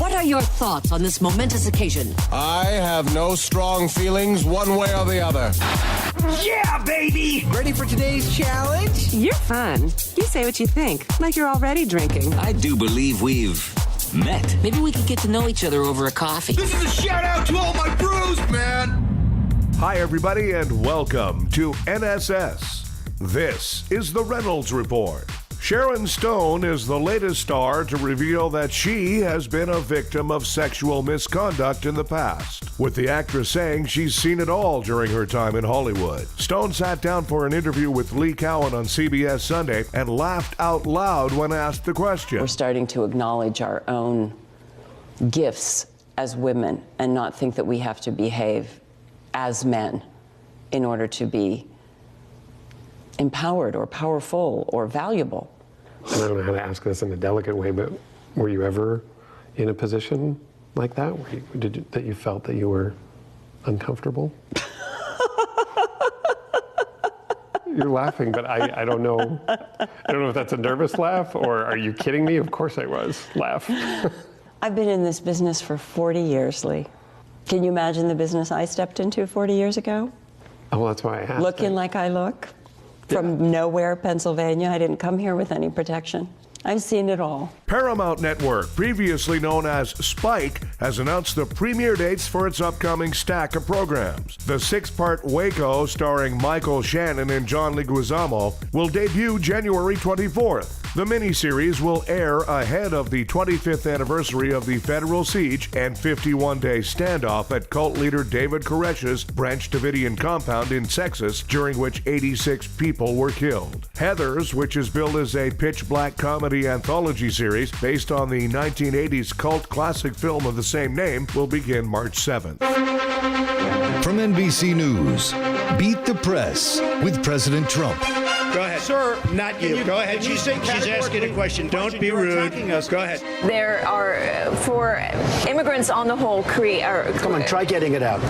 What are your thoughts on this momentous occasion? I have no strong feelings one way or the other. Yeah, baby! Ready for today's challenge? You're fun. You say what you think, like you're already drinking. I do believe we've met. Maybe we could get to know each other over a coffee. This is a shout out to all my bros, man! Hi, everybody, and welcome to NSS. This is the Reynolds Report. Sharon Stone is the latest star to reveal that she has been a victim of sexual misconduct in the past, with the actress saying she's seen it all during her time in Hollywood. Stone sat down for an interview with Lee Cowan on CBS Sunday and laughed out loud when asked the question. We're starting to acknowledge our own gifts as women and not think that we have to behave as men in order to be empowered or powerful or valuable. I don't know how to ask this in a delicate way, but were you ever in a position like that where that you felt that you were uncomfortable? You're laughing, but I don't know. I don't know if that's a nervous laugh or are you kidding me? Of course I was. Laugh. I've been in this business for 40 years, Lee. Can you imagine the business I stepped into 40 years ago? Oh, well, that's why I asked. Looking like I look? From nowhere, Pennsylvania. I didn't come here with any protection. I've seen it all. Paramount Network, previously known as Spike, has announced the premiere dates for its upcoming stack of programs. The 6-part Waco, starring Michael Shannon and John Leguizamo, will debut January 24th. The miniseries will air ahead of the 25th anniversary of the federal siege and 51-day standoff at cult leader David Koresh's Branch Davidian compound in Texas, during which 86 people were killed. Heathers, which is billed as a pitch-black comedy anthology series based on the 1980s cult classic film of the same name, will begin March 7th. From NBC News, Beat the Press with President Trump. Go ahead. Sir, not you. Go ahead. She's asking a question. Don't be rude. Go ahead. There are, for immigrants on the whole, Come on, try getting it out.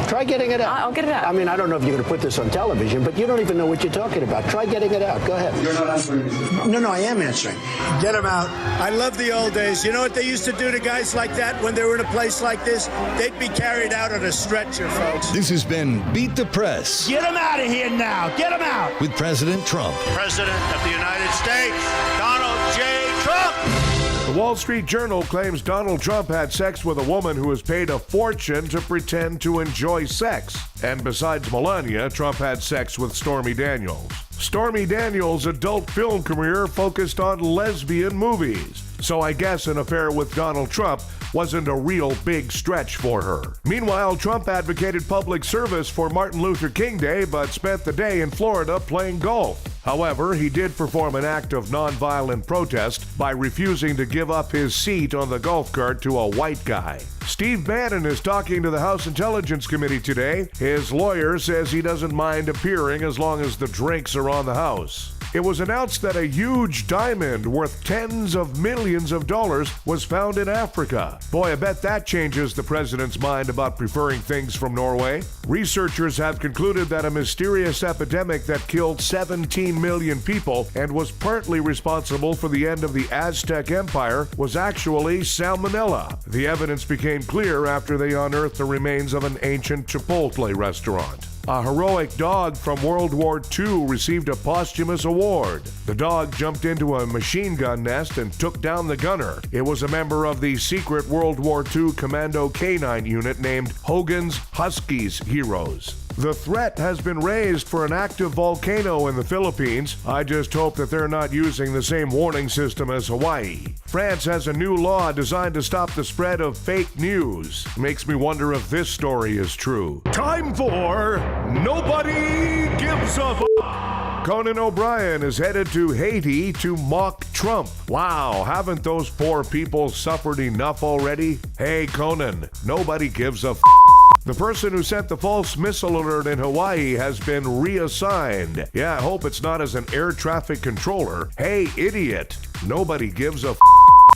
Try getting it out. I'll get it out. I mean, I don't know if you're going to put this on television, but you don't even know what you're talking about. Try getting it out. Go ahead. You're not answering me. No, I am answering. Get him out. I love the old days. You know what they used to do to guys like that when they were in a place like this? They'd be carried out on a stretcher, folks. This has been Beat the Press. Get him out of here now. Get him out. With President Trump. President of the United States, Donald J. Trump. The Wall Street Journal claims Donald Trump had sex with a woman who was paid a fortune to pretend to enjoy sex. And besides Melania, Trump had sex with Stormy Daniels. Stormy Daniels' adult film career focused on lesbian movies. So I guess an affair with Donald Trump wasn't a real big stretch for her. Meanwhile, Trump advocated public service for Martin Luther King Day, but spent the day in Florida playing golf. However, he did perform an act of nonviolent protest by refusing to give up his seat on the golf cart to a white guy. Steve Bannon is talking to the House Intelligence Committee today. His lawyer says he doesn't mind appearing as long as the drinks are on the House. It was announced that a huge diamond worth tens of millions of dollars was found in Africa. Boy, I bet that changes the president's mind about preferring things from Norway. Researchers have concluded that a mysterious epidemic that killed 17 million people and was partly responsible for the end of the Aztec Empire was actually salmonella. The evidence became clear after they unearthed the remains of an ancient Chipotle restaurant. A heroic dog from World War II received a posthumous award. The dog jumped into a machine gun nest and took down the gunner. It was a member of the secret World War II Commando Canine unit named Hogan's Huskies Heroes. The threat has been raised for an active volcano in the Philippines. I just hope that they're not using the same warning system as Hawaii. France has a new law designed to stop the spread of fake news. Makes me wonder if this story is true. Time for Nobody Gives a F***. Conan O'Brien is headed to Haiti to mock Trump. Wow, haven't those poor people suffered enough already? Hey, Conan, nobody gives a f***. The person who sent the false missile alert in Hawaii has been reassigned. Yeah, I hope it's not as an air traffic controller. Hey, idiot, nobody gives a f***.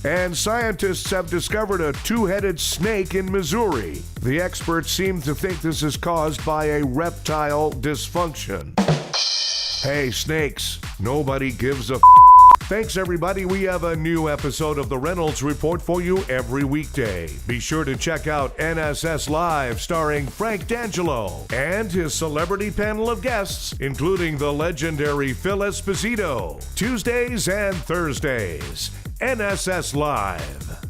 And scientists have discovered a two-headed snake in Missouri. The experts seem to think this is caused by a reptile dysfunction. Hey, snakes, nobody gives a f***. Thanks, everybody. We have a new episode of the Reynolds Report for you every weekday. Be sure to check out NSS Live, starring Frank D'Angelo and his celebrity panel of guests, including the legendary Phil Esposito, Tuesdays and Thursdays. NSS Live.